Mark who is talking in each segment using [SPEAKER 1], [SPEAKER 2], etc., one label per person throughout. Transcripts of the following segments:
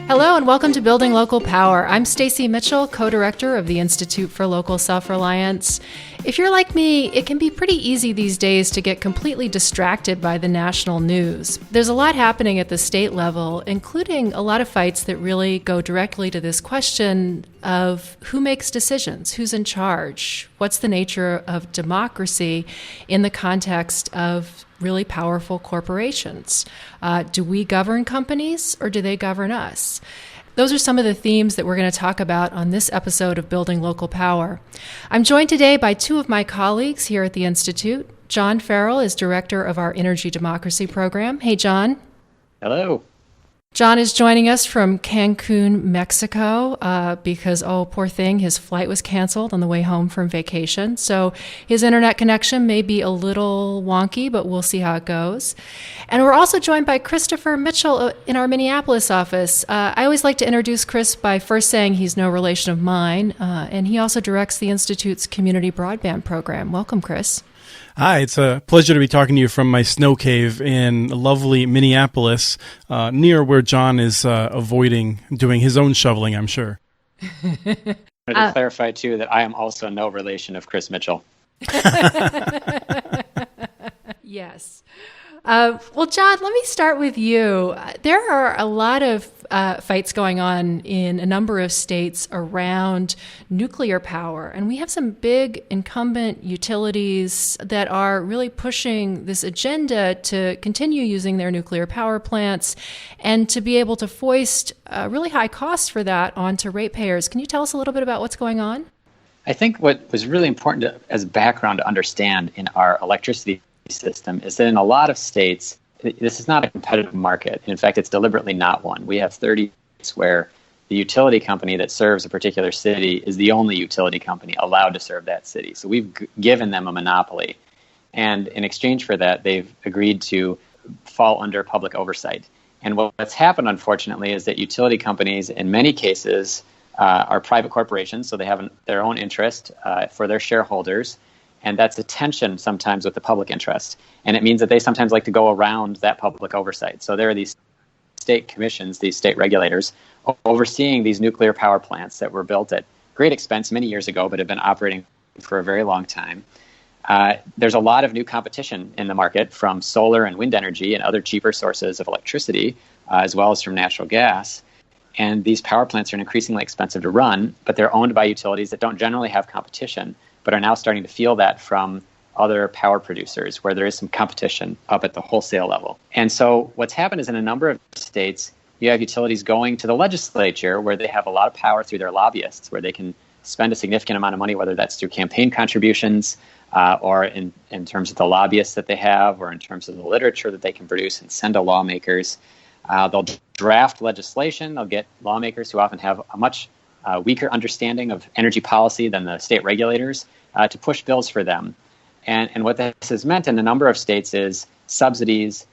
[SPEAKER 1] Hello and welcome to Building Local Power. I'm Stacy Mitchell, co-director of the Institute for Local Self-Reliance. If you're like me, it can be pretty easy these days to get completely distracted by the national news. There's a lot happening at the state level, including a lot of fights that really go directly to this question of who makes decisions, who's in charge, what's the nature of democracy in the context of really powerful corporations. Do we govern companies or do they govern us? Those are some of the themes that we're going to talk about on this episode of Building Local Power. I'm joined today by two of my colleagues here at the Institute. John Farrell is director of our Energy Democracy program. Hey, John.
[SPEAKER 2] Hello.
[SPEAKER 1] John is joining us from Cancun, Mexico, because, poor thing, his flight was canceled on the way home from vacation. So his internet connection may be a little wonky, but we'll see how it goes. And we're also joined by Christopher Mitchell in our Minneapolis office. I always like to introduce Chris by first saying he's no relation of mine, and he also directs the Institute's community broadband program. Welcome, Chris.
[SPEAKER 3] Hi, it's a pleasure to be talking to you from my snow cave in lovely Minneapolis, near where John is avoiding doing his own shoveling, I'm sure.
[SPEAKER 2] I wanted to clarify, too, that I am also no relation of Chris Mitchell.
[SPEAKER 1] Yes. Well, John, let me start with you. There are a lot of fights going on in a number of states around nuclear power, and we have some big incumbent utilities that are really pushing this agenda to continue using their nuclear power plants and to be able to foist really high costs for that onto ratepayers. Can you tell us a little bit about what's going on?
[SPEAKER 2] I think what was really important as background to understand in our electricity system is that in a lot of states, this is not a competitive market. In fact, it's deliberately not one. We have 30 states where the utility company that serves a particular city is the only utility company allowed to serve that city. So we've given them a monopoly. And in exchange for that, they've agreed to fall under public oversight. And what's happened, unfortunately, is that utility companies, in many cases, are private corporations, so they have their own interest for their shareholders. And that's a tension sometimes with the public interest. And it means that they sometimes like to go around that public oversight. So there are these state commissions, these state regulators, overseeing these nuclear power plants that were built at great expense many years ago, but have been operating for a very long time. There's a lot of new competition in the market from solar and wind energy and other cheaper sources of electricity, as well as from natural gas. And these power plants are increasingly expensive to run, but they're owned by utilities that don't generally have competition, but are now starting to feel that from other power producers where there is some competition up at the wholesale level. And so what's happened is in a number of states, you have utilities going to the legislature where they have a lot of power through their lobbyists, where they can spend a significant amount of money, whether that's through campaign contributions or in terms of the lobbyists that they have or in terms of the literature that they can produce and send to lawmakers. They'll draft legislation. They'll get lawmakers who often have a much weaker understanding of energy policy than the state regulators to push bills for them. And what this has meant in a number of states is subsidies,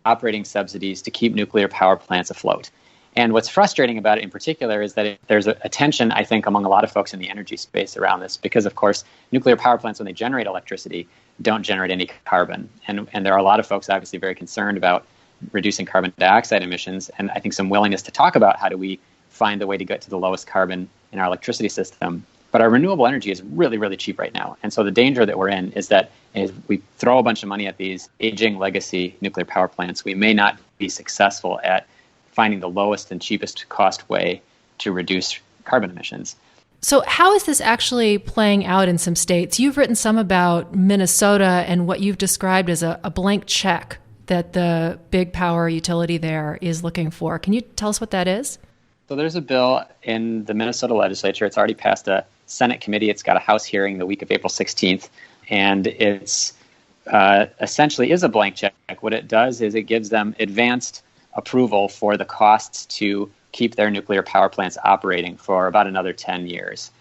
[SPEAKER 2] operating subsidies to keep nuclear power plants afloat. And what's frustrating about it in particular is that there's a tension, I think, among a lot of folks in the energy space around this because, of course, nuclear power plants, when they generate electricity, don't generate any carbon. And there are a lot of folks obviously very concerned about reducing carbon dioxide emissions, and I think some willingness to talk about how do we find a way to get to the lowest carbon in our electricity system. But our renewable energy is really, really cheap right now. And so the danger that we're in is that if we throw a bunch of money at these aging legacy nuclear power plants, we may not be successful at finding the lowest and cheapest cost way to reduce carbon emissions.
[SPEAKER 1] So how is this actually playing out in some states? You've written some about Minnesota and what you've described as a blank check that the big power utility there is looking for. Can you tell us what that is?
[SPEAKER 2] So there's a bill in the Minnesota legislature. It's already passed a Senate committee. It's got a House hearing the week of April 16th. And it's essentially is a blank check. What it does is it gives them advanced approval for the costs to keep their nuclear power plants operating for about another 10 years.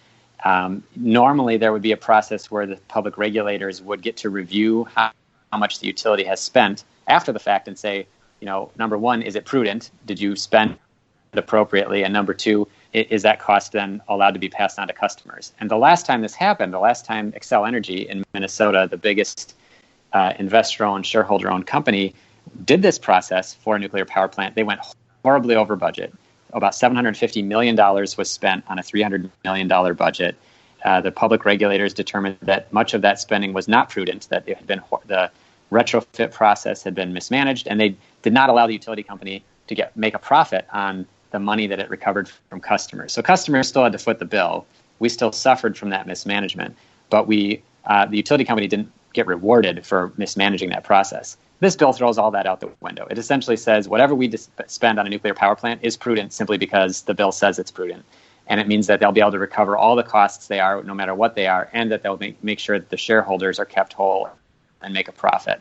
[SPEAKER 2] Normally, there would be a process where the public regulators would get to review how much the utility has spent after the fact and say, number one, is it prudent? Did you spend it appropriately? And number two, is that cost then allowed to be passed on to customers? And the last time this happened, the last time Xcel Energy in Minnesota, the biggest investor-owned, shareholder-owned company, did this process for a nuclear power plant, they went horribly over budget. about $750 million was spent on a $300 million budget. The public regulators determined that much of that spending was not prudent, that it had been the retrofit process had been mismanaged, and they did not allow the utility company to make a profit on the money that it recovered from customers. So customers still had to foot the bill. We still suffered from that mismanagement, but the utility company didn't get rewarded for mismanaging that process. This bill throws all that out the window. It essentially says whatever we spend on a nuclear power plant is prudent simply because the bill says it's prudent. And it means that they'll be able to recover all the costs they are, no matter what they are, and that they'll make sure that the shareholders are kept whole and make a profit.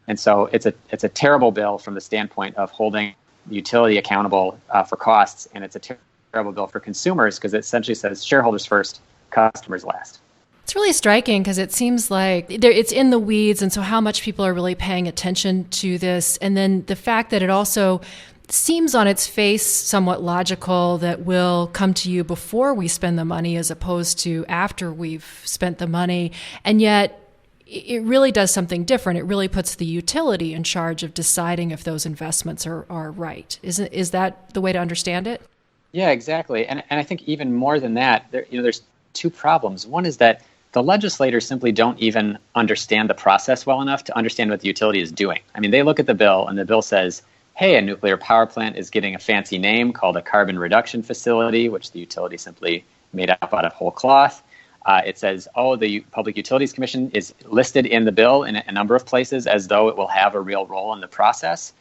[SPEAKER 2] And so it's a terrible bill from the standpoint of holding the utility accountable for costs, and it's a terrible bill for consumers because it essentially says shareholders first, customers last.
[SPEAKER 1] It's really striking because it seems like it's in the weeds, and so how much people are really paying attention to this. And then the fact that it also seems on its face somewhat logical that we'll come to you before we spend the money as opposed to after we've spent the money. And yet it really does something different. It really puts the utility in charge of deciding if those investments are right. Is that the way to understand it?
[SPEAKER 2] Yeah, exactly. And I think even more than that, there's two problems. One is that the legislators simply don't even understand the process well enough to understand what the utility is doing. I mean, they look at the bill, and the bill says, hey, a nuclear power plant is getting a fancy name called a carbon reduction facility, which the utility simply made up out of whole cloth. It says, the Public Utilities Commission is listed in the bill in a number of places as though it will have a real role in the process.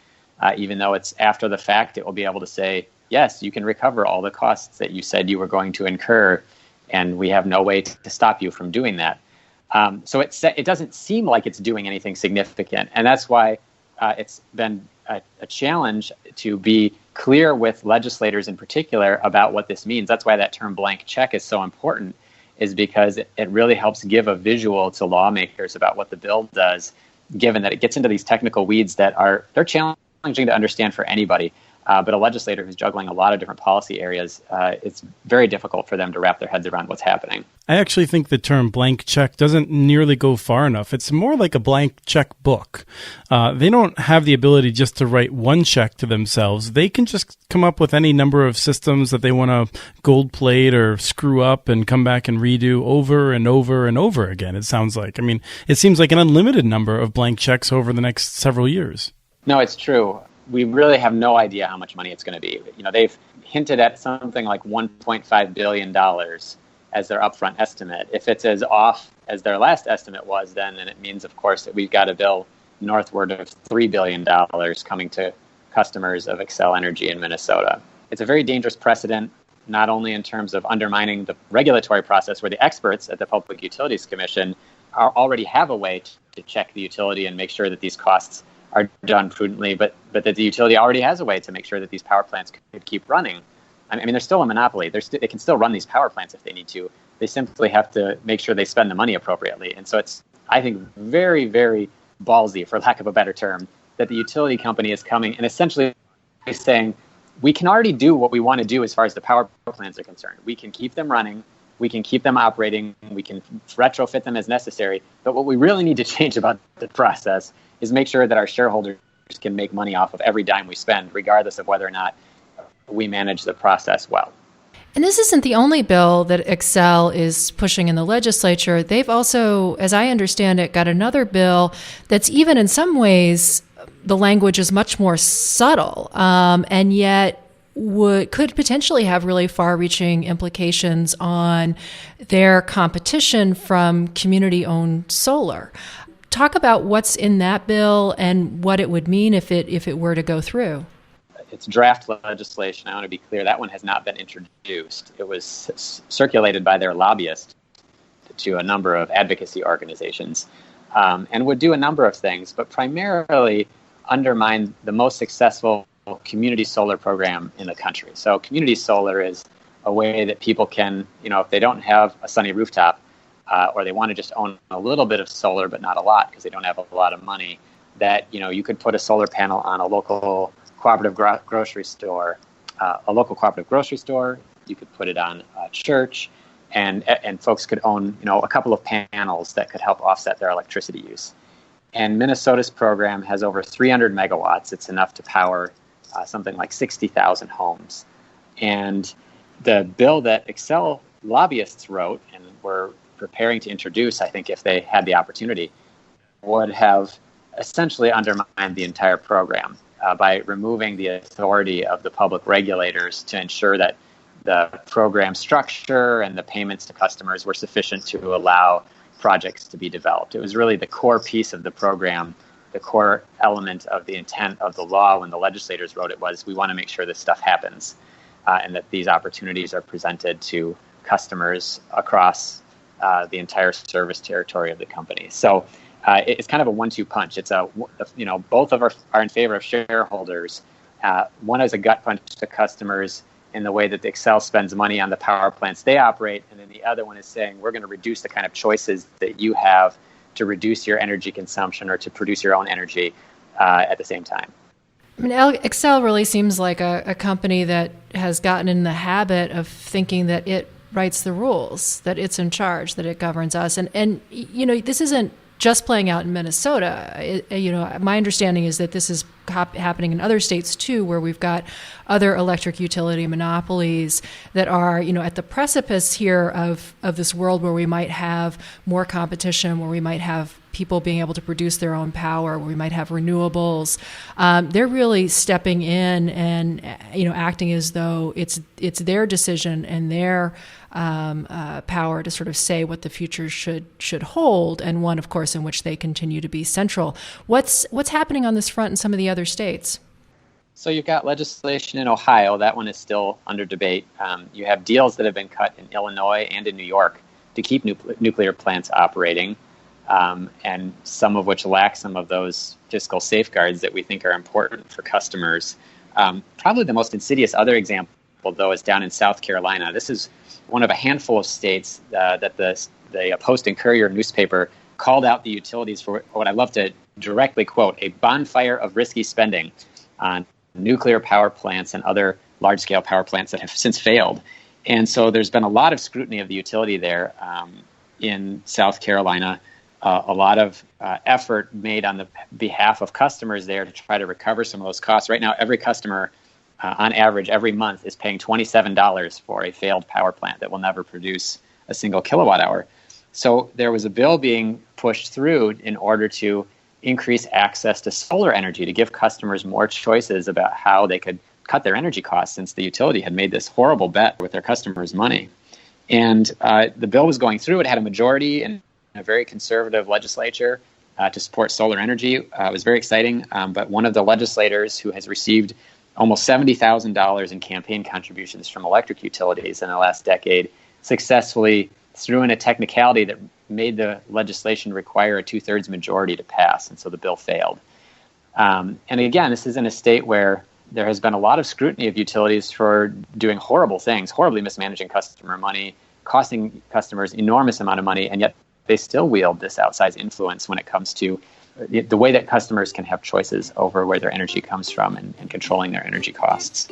[SPEAKER 2] Even though it's after the fact, it will be able to say, yes, you can recover all the costs that you said you were going to incur, and we have no way to stop you from doing that. So it doesn't seem like it's doing anything significant, and that's why it's been a challenge to be clear with legislators in particular about what this means. That's why that term blank check is so important, is because it really helps give a visual to lawmakers about what the bill does, given that it gets into these technical weeds that they're challenging to understand for anybody. But a legislator who's juggling a lot of different policy areas, it's very difficult for them to wrap their heads around what's happening.
[SPEAKER 3] I actually think the term blank check doesn't nearly go far enough. It's more like a blank check book. They don't have the ability just to write one check to themselves. They can just come up with any number of systems that they want to gold plate or screw up and come back and redo over and over and over again, it sounds like. I mean, it seems like an unlimited number of blank checks over the next several years.
[SPEAKER 2] No, it's true. We really have no idea how much money it's going to be. They've hinted at something like $1.5 billion as their upfront estimate. If it's as off as their last estimate was, then it means, of course, that we've got a bill northward of $3 billion coming to customers of Xcel Energy in Minnesota. It's a very dangerous precedent, not only in terms of undermining the regulatory process where the experts at the Public Utilities Commission already have a way to check the utility and make sure that these costs are done prudently, but that the utility already has a way to make sure that these power plants could keep running. I mean, they're still a monopoly. They can still run these power plants if they need to. They simply have to make sure they spend the money appropriately. And so it's, I think, very, very ballsy, for lack of a better term, that the utility company is coming and essentially saying, we can already do what we want to do as far as the power plants are concerned. We can keep them running. We can keep them operating. We can retrofit them as necessary. But what we really need to change about the process is make sure that our shareholders can make money off of every dime we spend, regardless of whether or not we manage the process well.
[SPEAKER 1] And this isn't the only bill that Xcel is pushing in the legislature. They've also, as I understand it, got another bill that's even in some ways, the language is much more subtle, and yet could potentially have really far-reaching implications on their competition from community-owned solar. Talk about what's in that bill and what it would mean if it were to go through.
[SPEAKER 2] It's draft legislation. I want to be clear. That one has not been introduced. It was circulated by their lobbyist to a number of advocacy organizations and would do a number of things, but primarily undermine the most successful community solar program in the country. So community solar is a way that people can, if they don't have a sunny rooftop, or they want to just own a little bit of solar, but not a lot because they don't have a lot of money, that, you could put a solar panel on a local cooperative grocery store, you could put it on a church, and folks could own, a couple of panels that could help offset their electricity use. And Minnesota's program has over 300 megawatts. It's enough to power something like 60,000 homes. And the bill that Excel lobbyists wrote and were preparing to introduce, I think if they had the opportunity, would have essentially undermined the entire program by removing the authority of the public regulators to ensure that the program structure and the payments to customers were sufficient to allow projects to be developed. It was really the core piece of the program, the core element of the intent of the law when the legislators wrote it was, we want to make sure this stuff happens and that these opportunities are presented to customers across the entire service territory of the company. So it's kind of a 1-2 punch. It's both of are in favor of shareholders. One is a gut punch to customers in the way that the Excel spends money on the power plants they operate, and then the other one is saying we're going to reduce the kind of choices that you have to reduce your energy consumption or to produce your own energy at the same time.
[SPEAKER 1] I mean, Excel really seems like a company that has gotten in the habit of thinking that it writes the rules, that it's in charge, that it governs us. And this isn't just playing out in Minnesota. My understanding is that this is happening in other states too, where we've got other electric utility monopolies that are, at the precipice here of this world where we might have more competition, where we might have people being able to produce their own power, where we might have renewables. They're really stepping in and acting as though it's their decision and their power to sort of say what the future should hold, and one, of course, in which they continue to be central. What's happening on this front in some of the other states?
[SPEAKER 2] So you've got legislation in Ohio. That one is still under debate. You have deals that have been cut in Illinois and in New York to keep nuclear plants operating, and some of which lack some of those fiscal safeguards that we think are important for customers. Probably the most insidious other example, though, is down in South Carolina. This is one of a handful of states that the Post and Courier newspaper called out the utilities for what I love to directly quote, a bonfire of risky spending on nuclear power plants and other large-scale power plants that have since failed. And so there's been a lot of scrutiny of the utility there in South Carolina, a lot of effort made on the behalf of customers there to try to recover some of those costs. Right now, every customer, on average, every month is paying $27 for a failed power plant that will never produce a single kilowatt hour. So there was a bill being pushed through in order to increase access to solar energy, to give customers more choices about how they could cut their energy costs, since the utility had made this horrible bet with their customers' money. And the bill was going through. It had a majority in a very conservative legislature to support solar energy. It was very exciting. But one of the legislators who has received almost $70,000 in campaign contributions from electric utilities in the last decade successfully threw in a technicality that made the legislation require a 2/3 majority to pass, and so the bill failed. And again, this is in a state where there has been a lot of scrutiny of utilities for doing horrible things, horribly mismanaging customer money, costing customers enormous amount of money, and yet they still wield this outsized influence when it comes to the way that customers can have choices over where their energy comes from and controlling their energy costs.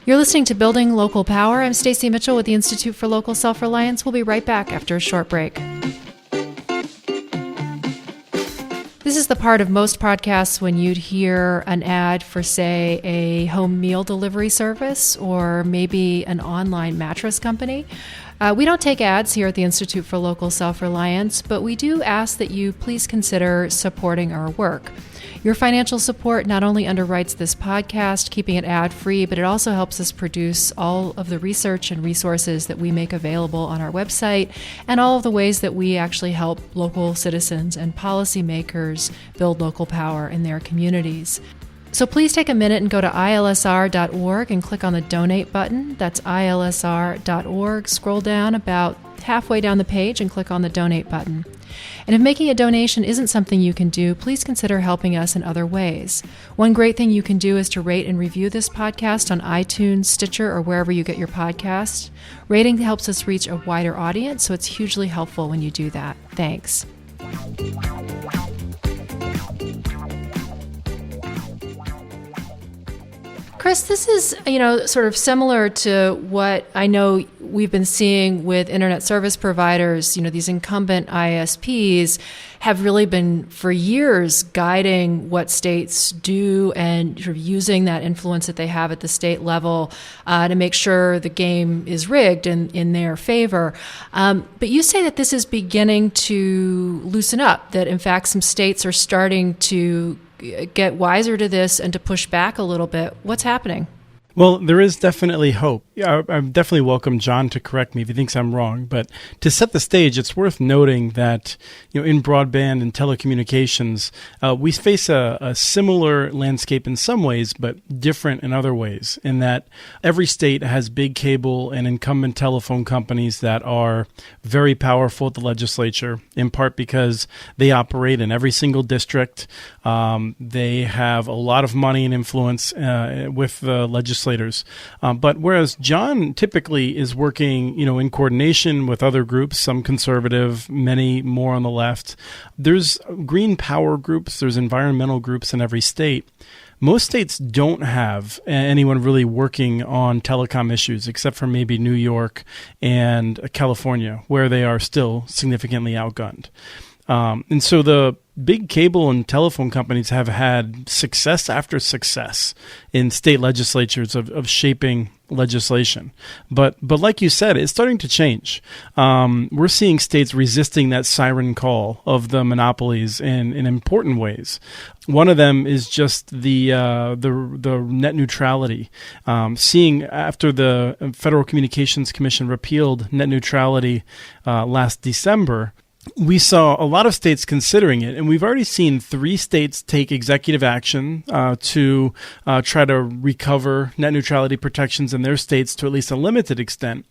[SPEAKER 1] You're listening to Building Local Power. I'm Stacey Mitchell with the Institute for Local Self-Reliance. We'll be right back after a short break. This is the part of most podcasts when you'd hear an ad for, say, a home meal delivery service or maybe an online mattress company. We don't take ads here at the Institute for Local Self-Reliance, but we do ask that you please consider supporting our work. Your financial support not only underwrites this podcast, keeping it ad-free, but it also helps us produce all of the research and resources that we make available on our website, and all of the ways that we actually help local citizens and policymakers build local power in their communities. So please take a minute and go to ilsr.org and click on the donate button. That's ilsr.org. Scroll down about halfway down the page and click on the donate button. And if making a donation isn't something you can do, please consider helping us in other ways. One great thing you can do is to rate and review this podcast on iTunes, Stitcher, or wherever you get your podcasts. Rating helps us reach a wider audience, so it's hugely helpful when you do that. Thanks. Chris, this is, sort of similar to what I know we've been seeing with internet service providers. These incumbent ISPs have really been for years guiding what states do and sort of using that influence that they have at the state level to make sure the game is rigged in their favor. But you say that this is beginning to loosen up, that in fact some states are starting to get wiser to this and to push back a little bit. What's happening?
[SPEAKER 3] Well, there is definitely hope. I definitely welcome John to correct me if he thinks I'm wrong. But to set the stage, it's worth noting that in broadband and telecommunications, we face a similar landscape in some ways, but different in other ways. In that every state has big cable and incumbent telephone companies that are very powerful at the legislature, in part because they operate in every single district. They have a lot of money and influence with the legislators. But whereas John typically is working, in coordination with other groups, some conservative, many more on the left, there's green power groups, there's environmental groups in every state. Most states don't have anyone really working on telecom issues, except for maybe New York and California, where they are still significantly outgunned. And so the big cable and telephone companies have had success after success in state legislatures of shaping legislation. But like you said, it's starting to change. We're seeing states resisting that siren call of the monopolies in important ways. One of them is just the net neutrality. Seeing after the Federal Communications Commission repealed net neutrality last December, we saw a lot of states considering it, and we've already seen 3 states take executive action to try to recover net neutrality protections in their states to at least a limited extent.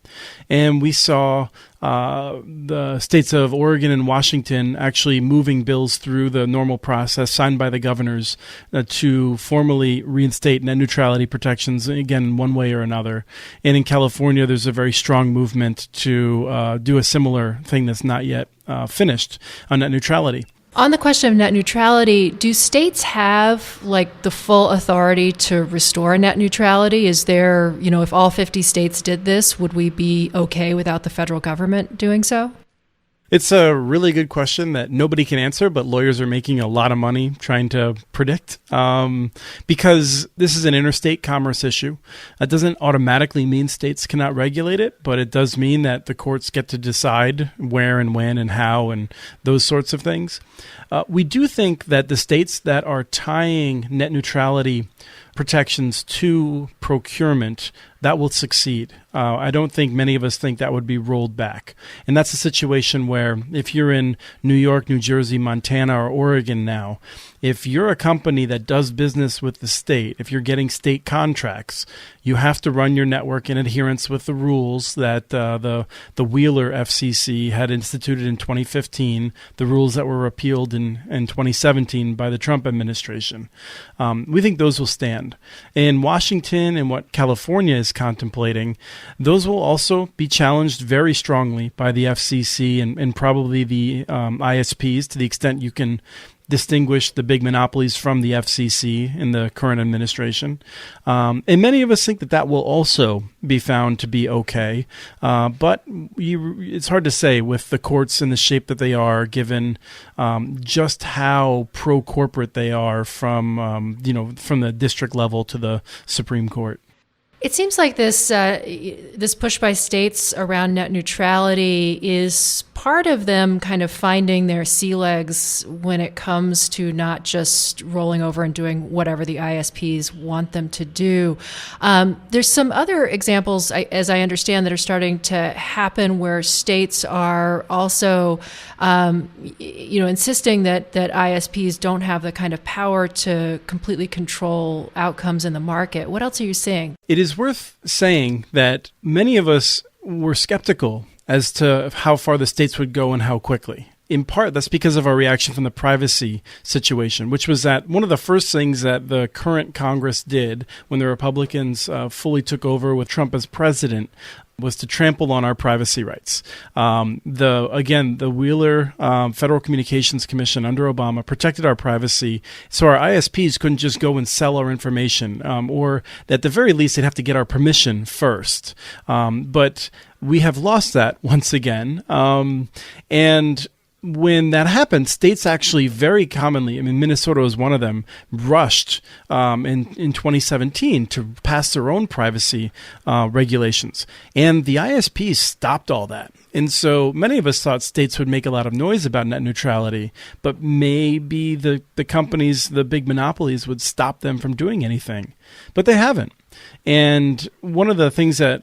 [SPEAKER 3] And we saw the states of Oregon and Washington actually moving bills through the normal process signed by the governors to formally reinstate net neutrality protections, again, one way or another. And in California, there's a very strong movement to do a similar thing that's not yet finished on net neutrality.
[SPEAKER 1] On the question of net neutrality, do states have the full authority to restore net neutrality? Is there, if all 50 states did this, would we be okay without the federal government doing so?
[SPEAKER 3] It's a really good question that nobody can answer, but lawyers are making a lot of money trying to predict, because this is an interstate commerce issue. That doesn't automatically mean states cannot regulate it, but it does mean that the courts get to decide where and when and how and those sorts of things. We do think that the states that are tying net neutrality protections to procurement, that will succeed. I don't think many of us think that would be rolled back. And that's a situation where if you're in New York, New Jersey, Montana, or Oregon now, if you're a company that does business with the state, if you're getting state contracts, you have to run your network in adherence with the rules that the Wheeler FCC had instituted in 2015, the rules that were repealed in 2017 by the Trump administration. We think those will stand. In Washington and what California is contemplating, those will also be challenged very strongly by the FCC and probably the ISPs, to the extent you can distinguish the big monopolies from the FCC in the current administration. And many of us think that will also be found to be okay. But it's hard to say with the courts in the shape that they are, given just how pro-corporate they are from the district level to the Supreme Court.
[SPEAKER 1] It seems like this push by states around net neutrality is part of them kind of finding their sea legs when it comes to not just rolling over and doing whatever the ISPs want them to do. There's some other examples, as I understand, that are starting to happen where states are also, insisting that ISPs don't have the kind of power to completely control outcomes in the market. What else are you seeing?
[SPEAKER 3] It is worth saying that many of us were skeptical as to how far the states would go and how quickly. in part, that's because of our reaction from the privacy situation, which was that one of the first things that the current Congress did when the Republicans fully took over with Trump as president was to trample on our privacy rights. The Wheeler Federal Communications Commission under Obama protected our privacy, so our ISPs couldn't just go and sell our information, or at the very least, they'd have to get our permission first. But we have lost that once again, and when that happened, states actually very commonly, Minnesota was one of them, rushed in 2017 to pass their own privacy regulations. And the ISPs stopped all that. And so many of us thought states would make a lot of noise about net neutrality, but maybe the companies, the big monopolies, would stop them from doing anything. But they haven't. And one of the things that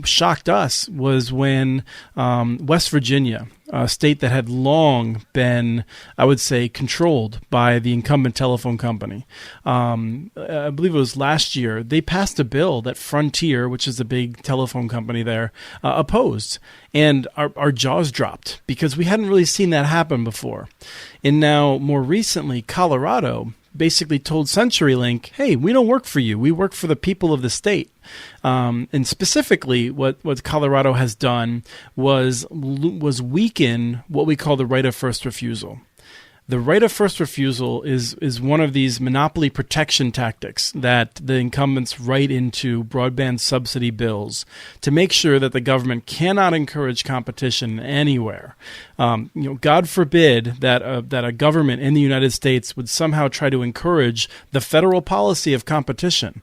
[SPEAKER 3] shocked us was when West Virginia, a state that had long been, I would say, controlled by the incumbent telephone company, I believe it was last year, they passed a bill that Frontier, which is the big telephone company there, opposed. And our jaws dropped because we hadn't really seen that happen before. And now, more recently, Colorado basically told CenturyLink, hey, we don't work for you. We work for the people of the state. And specifically, what Colorado has done was weaken what we call the right of first refusal. The right of first refusal is one of these monopoly protection tactics that the incumbents write into broadband subsidy bills to make sure that the government cannot encourage competition anywhere. God forbid that a government in the United States would somehow try to encourage the federal policy of competition.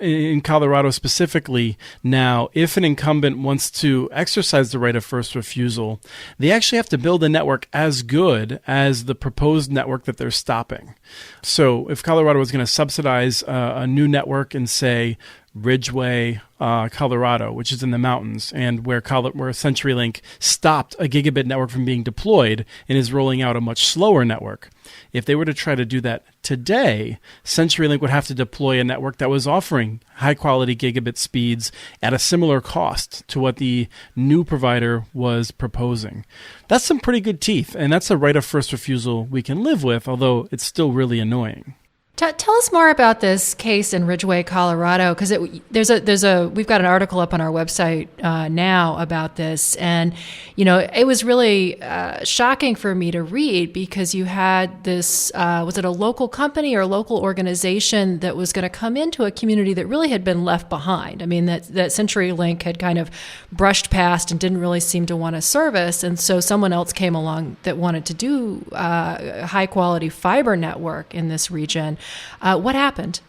[SPEAKER 3] In Colorado specifically, now, if an incumbent wants to exercise the right of first refusal, they actually have to build a network as good as the proposed network that they're stopping. So if Colorado was going to subsidize a new network in, say, Ridgeway, Colorado, which is in the mountains, and where CenturyLink stopped a gigabit network from being deployed and is rolling out a much slower network. If they were to try to do that today, CenturyLink would have to deploy a network that was offering high-quality gigabit speeds at a similar cost to what the new provider was proposing. That's some pretty good teeth, and that's a right of first refusal we can live with, although it's still really annoying.
[SPEAKER 1] Tell us more about this case in Ridgeway, Colorado, because we've got an article up on our website now about this, and it was really shocking for me to read because you had this was it a local company or a local organization that was going to come into a community that really had been left behind. I mean that CenturyLink had kind of brushed past and didn't really seem to want to service, and so someone else came along that wanted to do a high quality fiber network in this region. What happened?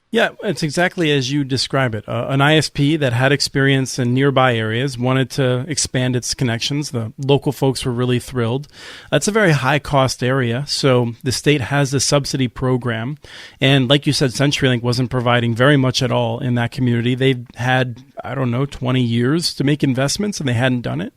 [SPEAKER 3] Yeah, it's exactly as you describe it. An ISP that had experience in nearby areas wanted to expand its connections. The local folks were really thrilled. It's a very high-cost area, so the state has a subsidy program. And like you said, CenturyLink wasn't providing very much at all in that community. They've had, 20 years to make investments, and they hadn't done it.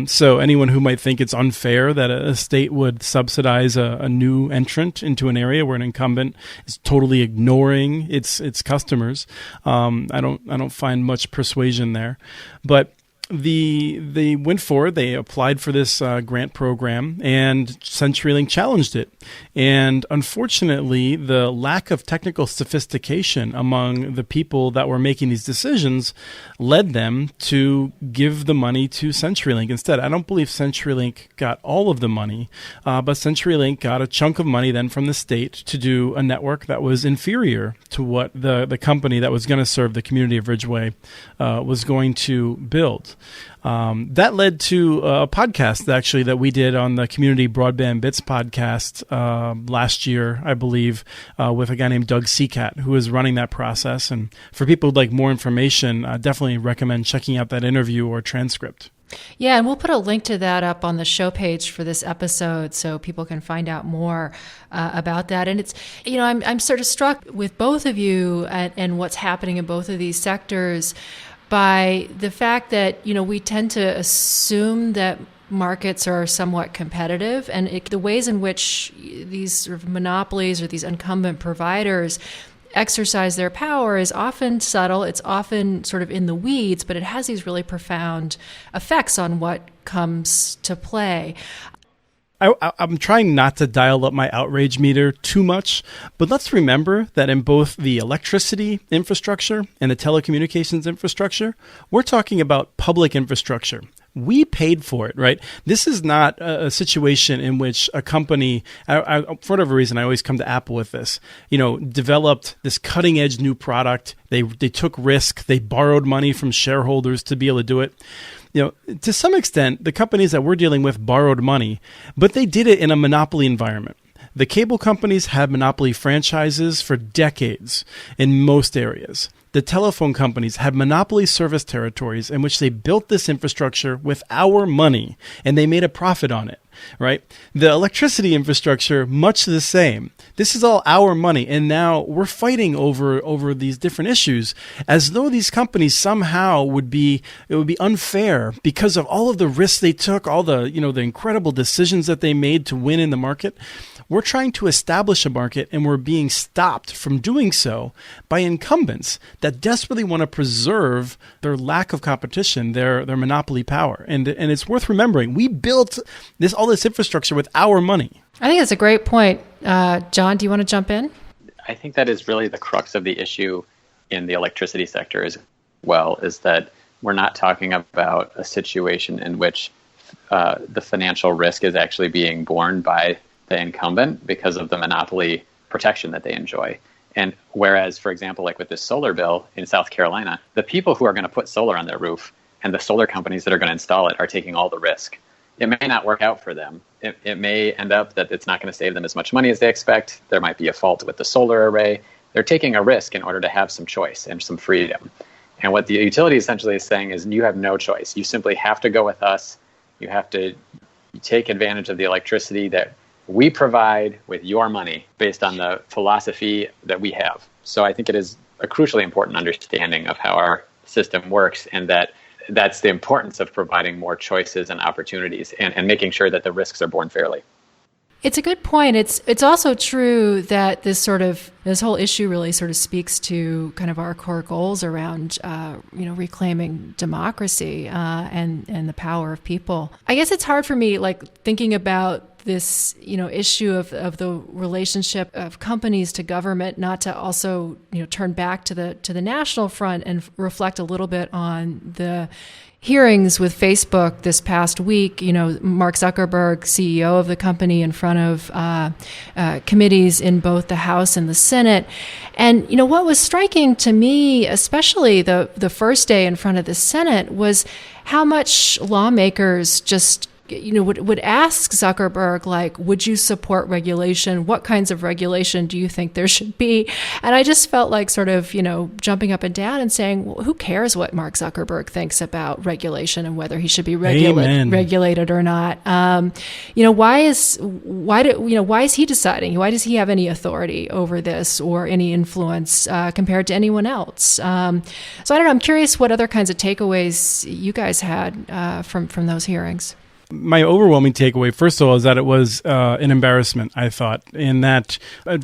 [SPEAKER 3] So anyone who might think it's unfair that a state would subsidize a new entrant into an area where an incumbent is totally ignoring its customers, I don't find much persuasion there. But they went forward. They applied for this grant program, and CenturyLink challenged it. And unfortunately, the lack of technical sophistication among the people that were making these decisions led them to give the money to CenturyLink instead. I don't believe CenturyLink got all of the money, but CenturyLink got a chunk of money then from the state to do a network that was inferior to what the company that was going to serve the community of Ridgeway was going to build. That led to a podcast actually that we did on the Community Broadband Bits podcast last year, I believe, with a guy named Doug Seacat, who is running that process. And for people who'd like more information, I definitely recommend checking out that interview or transcript.
[SPEAKER 1] Yeah, and we'll put a link to that up on the show page for this episode so people can find out more about that. And it's, I'm sort of struck with both of you and what's happening in both of these sectors by the fact that, we tend to assume that markets are somewhat competitive, and the ways in which these sort of monopolies or these incumbent providers exercise their power is often subtle. It's often sort of in the weeds, but it has these really profound effects on what comes to play.
[SPEAKER 3] I'm trying not to dial up my outrage meter too much, but let's remember that in both the electricity infrastructure and the telecommunications infrastructure, we're talking about public infrastructure. We paid for it, right? This is not a situation in which a company, for whatever reason, I always come to Apple with this, developed this cutting edge new product. They took risk. They borrowed money from shareholders to be able to do it. To some extent, the companies that we're dealing with borrowed money, but they did it in a monopoly environment. The cable companies had monopoly franchises for decades in most areas. The telephone companies had monopoly service territories in which they built this infrastructure with our money, and they made a profit on it, right? The electricity infrastructure, much the same. This is all our money, and now we're fighting over these different issues as though these companies somehow it would be unfair because of all of the risks they took, all the the incredible decisions that they made to win in the market. We're trying to establish a market, and we're being stopped from doing so by incumbents that desperately want to preserve their lack of competition, their monopoly power. And it's worth remembering, we built all this infrastructure with our money.
[SPEAKER 1] I think that's a great point. John, do you want to jump in?
[SPEAKER 2] I think that is really the crux of the issue in the electricity sector as well, is that we're not talking about a situation in which the financial risk is actually being borne by the incumbent because of the monopoly protection that they enjoy. And whereas, for example, like with this solar bill in South Carolina, the people who are going to put solar on their roof and the solar companies that are going to install it are taking all the risk. It may not work out for them. It may end up that it's not going to save them as much money as they expect. There might be a fault with the solar array. They're taking a risk in order to have some choice and some freedom. And what the utility essentially is saying is you have no choice. You simply have to go with us. You have to take advantage of the electricity that we provide with your money based on the philosophy that we have. So I think it is a crucially important understanding of how our system works, and that's the importance of providing more choices and opportunities and making sure that the risks are borne fairly.
[SPEAKER 1] It's a good point. It's also true that this whole issue really sort of speaks to kind of our core goals around reclaiming democracy and the power of people. I guess it's hard for me, like, thinking about this issue of the relationship of companies to government, not to also turn back to the national front and reflect a little bit on the hearings with Facebook this past week. Mark Zuckerberg, CEO of the company, in front of committees in both the House and the Senate. And what was striking to me, especially the first day in front of the Senate, was how much lawmakers just would ask Zuckerberg, like, would you support regulation? What kinds of regulation do you think there should be? And I just felt like sort of, jumping up and down and saying, well, who cares what Mark Zuckerberg thinks about regulation and whether he should be regulated or not? Why is he deciding? Why does he have any authority over this or any influence compared to anyone else? So I don't know. I'm curious what other kinds of takeaways you guys had from those hearings.
[SPEAKER 3] My overwhelming takeaway, first of all, is that it was an embarrassment, I thought, in that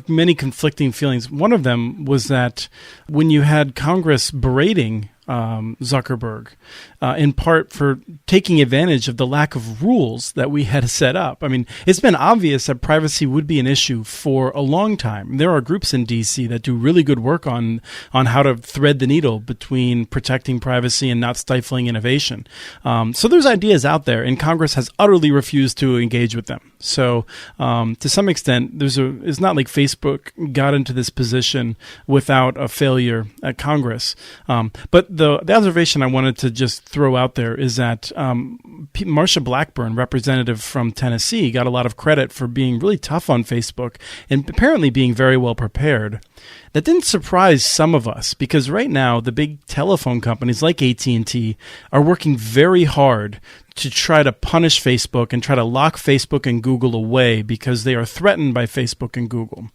[SPEAKER 3] many conflicting feelings. One of them was that when you had Congress berating Zuckerberg, in part for taking advantage of the lack of rules that we had set up. I mean, it's been obvious that privacy would be an issue for a long time. There are groups in DC that do really good work on how to thread the needle between protecting privacy and not stifling innovation. So there's ideas out there, and Congress has utterly refused to engage with them. So to some extent, it's not like Facebook got into this position without a failure at Congress. But the observation I wanted to just throw out there is that Marsha Blackburn, representative from Tennessee, got a lot of credit for being really tough on Facebook and apparently being very well prepared. That didn't surprise some of us, because right now the big telephone companies like AT&T are working very hard to try to punish Facebook and try to lock Facebook and Google away because they are threatened by Facebook and Google.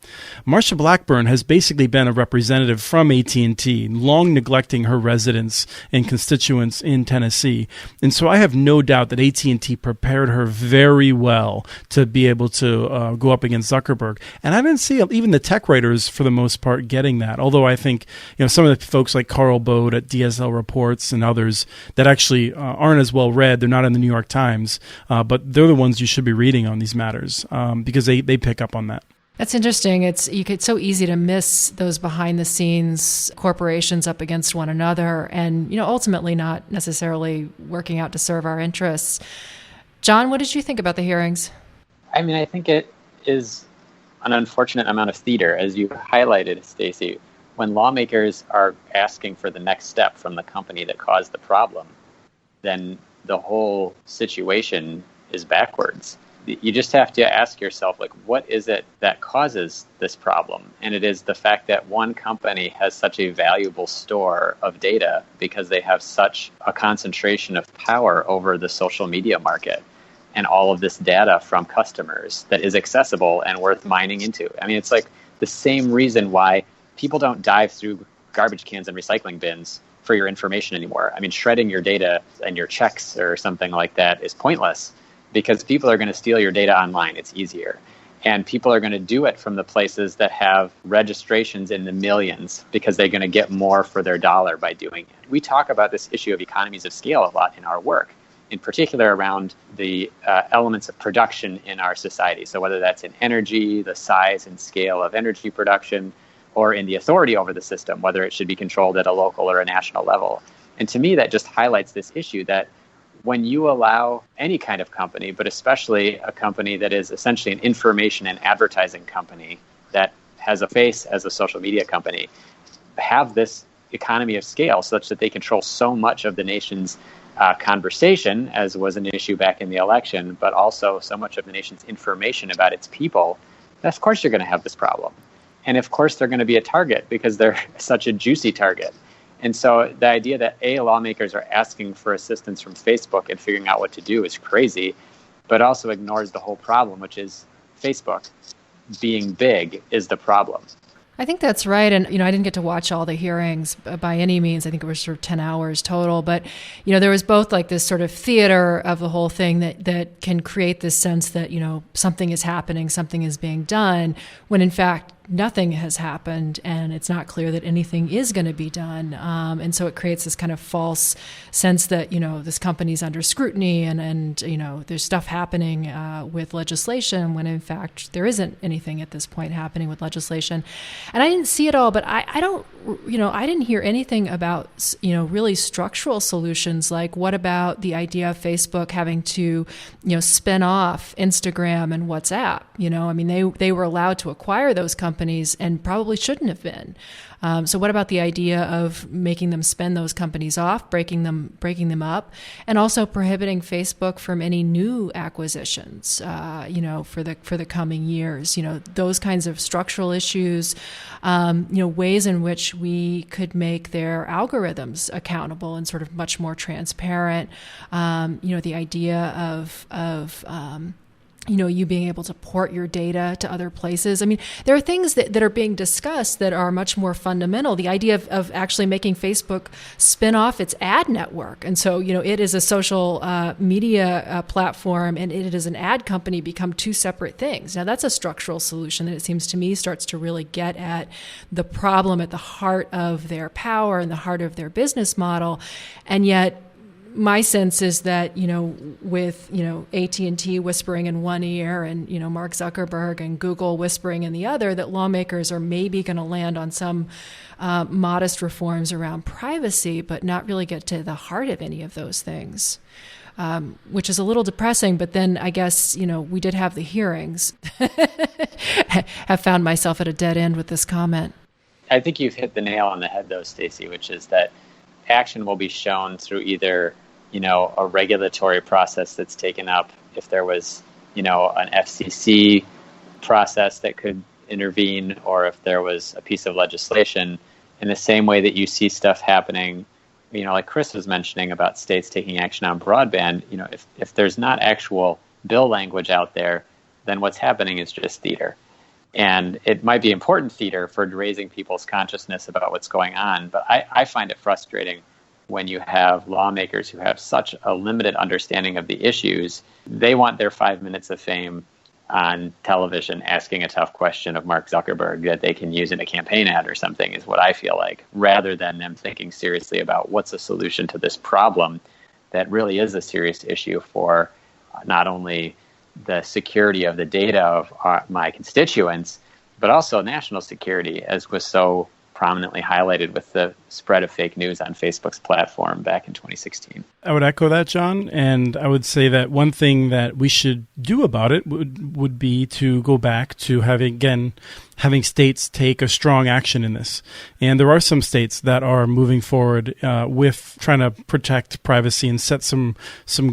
[SPEAKER 3] Marsha Blackburn has basically been a representative from AT&T, long neglecting her residents and constituents in Tennessee. And so I have no doubt doubt that AT&T prepared her very well to be able to go up against Zuckerberg. And I didn't see even the tech writers, for the most part, getting that. Although I think some of the folks like Carl Bode at DSL Reports and others that actually aren't as well read, they're not in the New York Times, but they're the ones you should be reading on these matters because they pick up on that.
[SPEAKER 1] That's interesting. It's so easy to miss those behind the scenes corporations up against one another and, ultimately not necessarily working out to serve our interests. John, what did you think about the hearings?
[SPEAKER 2] I mean, I think it is an unfortunate amount of theater, as you highlighted, Stacey. When lawmakers are asking for the next step from the company that caused the problem, then the whole situation is backwards. You just have to ask yourself, what is it that causes this problem? And it is the fact that one company has such a valuable store of data because they have such a concentration of power over the social media market and all of this data from customers that is accessible and worth mining into. I mean, it's like the same reason why people don't dive through garbage cans and recycling bins for your information anymore. I mean, shredding your data and your checks or something like that is pointless, because people are going to steal your data online. It's easier. And people are going to do it from the places that have registrations in the millions because they're going to get more for their dollar by doing it. We talk about this issue of economies of scale a lot in our work, in particular around the elements of production in our society. So whether that's in energy, the size and scale of energy production, or in the authority over the system, whether it should be controlled at a local or a national level. And to me, that just highlights this issue that when you allow any kind of company, but especially a company that is essentially an information and advertising company that has a face as a social media company, have this economy of scale such that they control so much of the nation's conversation, as was an issue back in the election, but also so much of the nation's information about its people, of course you're going to have this problem. And of course they're going to be a target because they're such a juicy target. And so the idea that lawmakers are asking for assistance from Facebook and figuring out what to do is crazy, but also ignores the whole problem, which is Facebook being big is the problem.
[SPEAKER 1] I think that's right. And, I didn't get to watch all the hearings by any means. I think it was sort of 10 hours total. But, there was both like this sort of theater of the whole thing that can create this sense that, something is happening, something is being done, when in fact, nothing has happened and it's not clear that anything is going to be done. And so it creates this kind of false sense that, this company's under scrutiny and there's stuff happening with legislation when in fact there isn't anything at this point happening with legislation. And I didn't see it all, but I didn't hear anything about, really structural solutions. Like what about the idea of Facebook having to, spin off Instagram and WhatsApp? They were allowed to acquire those companies and probably shouldn't have been. So what about the idea of making them spin those companies off, breaking them up, and also prohibiting Facebook from any new acquisitions, for the coming years? Those kinds of structural issues, ways in which we could make their algorithms accountable and sort of much more transparent. The idea of you being able to port your data to other places. I mean, there are things that are being discussed that are much more fundamental. The idea of actually making Facebook spin off its ad network. And so, it is a social media platform and it is an ad company become two separate things. Now, that's a structural solution that it seems to me starts to really get at the problem at the heart of their power and the heart of their business model. And yet, my sense is that, with, AT&T whispering in one ear and, Mark Zuckerberg and Google whispering in the other, that lawmakers are maybe going to land on some modest reforms around privacy, but not really get to the heart of any of those things, which is a little depressing. But then I guess, we did have the hearings. Have found myself at a dead end with this comment.
[SPEAKER 2] I think you've hit the nail on the head, though, Stacey, which is that action will be shown through either a regulatory process that's taken up, if there was, an FCC process that could intervene, or if there was a piece of legislation, in the same way that you see stuff happening, like Chris was mentioning about states taking action on broadband. If there's not actual bill language out there, then what's happening is just theater. And it might be important theater for raising people's consciousness about what's going on, but I find it frustrating when you have lawmakers who have such a limited understanding of the issues. They want their 5 minutes of fame on television asking a tough question of Mark Zuckerberg that they can use in a campaign ad or something, is what I feel like, rather than them thinking seriously about what's a solution to this problem that really is a serious issue for not only the security of the data of my constituents, but also national security, as was so prominently highlighted with the spread of fake news on Facebook's platform back in 2016.
[SPEAKER 3] I would echo that, John, and I would say that one thing that we should do about it would be to go back to having states take a strong action in this. And there are some states that are moving forward with trying to protect privacy and set some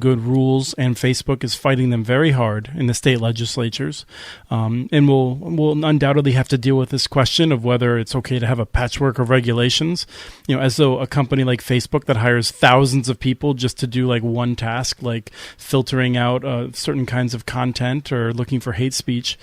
[SPEAKER 3] good rules, and Facebook is fighting them very hard in the state legislatures. And we'll undoubtedly have to deal with this question of whether it's okay to have a patchwork of regulations, as though a company like Facebook that hires thousands of people just to do like one task, like filtering out certain kinds of content or looking for hate speech,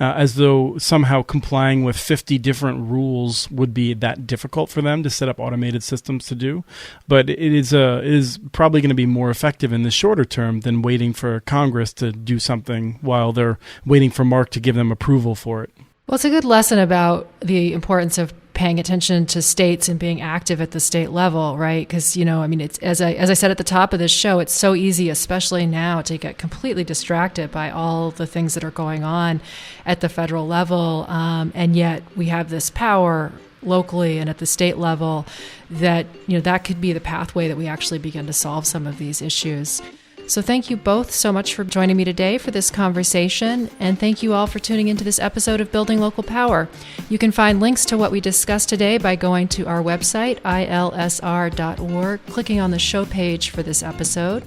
[SPEAKER 3] as though somehow complying with 50 different rules would be that difficult for them to set up automated systems to do. But it is probably going to be more effective in the shorter term than waiting for Congress to do something while they're waiting for Mark to give them approval for it.
[SPEAKER 1] Well, it's a good lesson about the importance of paying attention to states and being active at the state level, right? Because, it's as I said at the top of this show, it's so easy, especially now, to get completely distracted by all the things that are going on at the federal level. And yet we have this power locally and at the state level that, that could be the pathway that we actually begin to solve some of these issues. So thank you both so much for joining me today for this conversation, and thank you all for tuning into this episode of Building Local Power. You can find links to what we discussed today by going to our website, ilsr.org, clicking on the show page for this episode.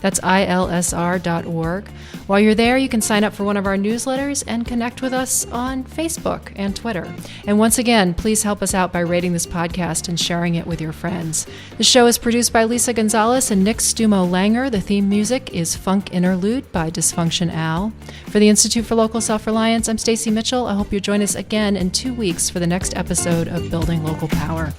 [SPEAKER 1] That's ilsr.org. While you're there, you can sign up for one of our newsletters and connect with us on Facebook and Twitter. And once again, please help us out by rating this podcast and sharing it with your friends. The show is produced by Lisa Gonzalez and Nick Stumo-Langer. The theme music is Funk Interlude by Dysfunction Al. For the Institute for Local Self-Reliance, I'm Stacey Mitchell. I hope you'll join us again in 2 weeks for the next episode of Building Local Power.